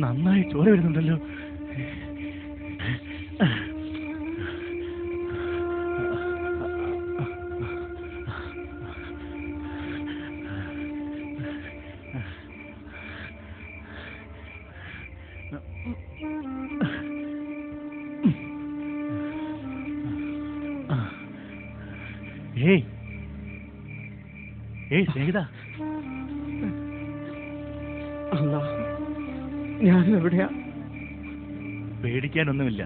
നന്നായി ചോര വരുന്നുണ്ടല്ലോ. സ്നേഹിത, ഞാനെവിടെയാ? പേടിക്കാനൊന്നുമില്ല.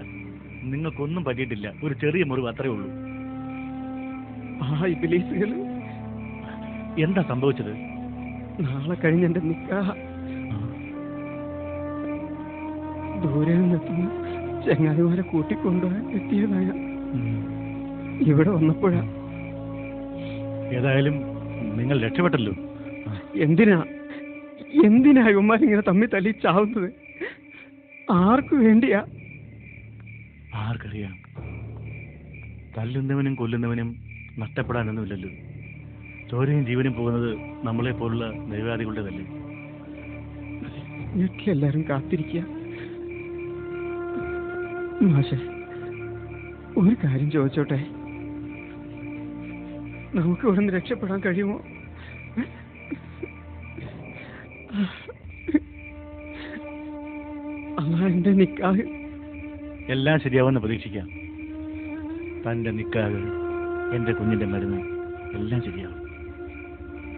നിങ്ങൾക്കൊന്നും പറ്റിയിട്ടില്ല. ഒരു ചെറിയ മുറിവ്, അത്രേ ഉള്ളൂ. ആ ഇബ്ലീസുകൾ എന്താ സംഭവിച്ചത്? നാളെ കഴിഞ്ഞ് എന്റെ നിക്കാഹ്. ദൂരെ നിന്നെത്തുന്ന ചങ്ങാതിമാരെ കൂട്ടിക്കൊണ്ടുപോകാൻ എത്തിയതായ ഇവിടെ വന്നപ്പോഴാ. ഏതായാലും നിങ്ങൾ രക്ഷപ്പെട്ടല്ലോ. എന്തിനാ ഇവന്മാരിങ്ങനെ തമ്മിൽ തല്ലി ചാവുന്നത്? ആർക്കു വേണ്ടിയാ? ആർക്കറിയാം. തല്ലുന്നവനും കൊല്ലുന്നവനും നഷ്ടപ്പെടാനൊന്നുമില്ലല്ലോ. ചോരയും ജീവനും പോകുന്നത് നമ്മളെ പോലുള്ള ദൈവാദികളുടേതല്ലേ. എല്ലാരും കാത്തിരിക്കുക. മാഷെ, ഒരു കാര്യം ചോദിച്ചോട്ടെ, നമുക്ക് ഇവിടെ നിന്ന് രക്ഷപ്പെടാൻ കഴിയുമോ? എന്റെ നിക്കാഹ് എല്ലാം ശരിയാവുമെന്ന് പ്രതീക്ഷിക്കാം. തന്റെ നിക്കാഹ്, എന്റെ കുഞ്ഞിന്റെ മരുന്ന്, എല്ലാം ശരിയാവും.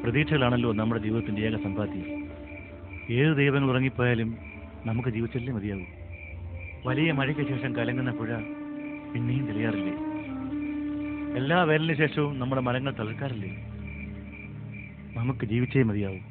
പ്രതീക്ഷകളാണല്ലോ നമ്മുടെ ജീവിതത്തിന്റെ ഏക സമ്പാദ്യം. ഏത് ദൈവങ്ങൾ ഉറങ്ങിപ്പോയാലും നമുക്ക് ജീവിച്ചല്ലേ മതിയാവും. വലിയ മഴയ്ക്ക് ശേഷം കലങ്ങുന്ന പുഴ പിന്നെയും തെളിയാറില്ലേ? എല്ലാ വേനലിന് ശേഷവും നമ്മുടെ മരങ്ങൾ തളിർക്കാറില്ലേ? നമുക്ക് ജീവിച്ചേ മതിയാവും.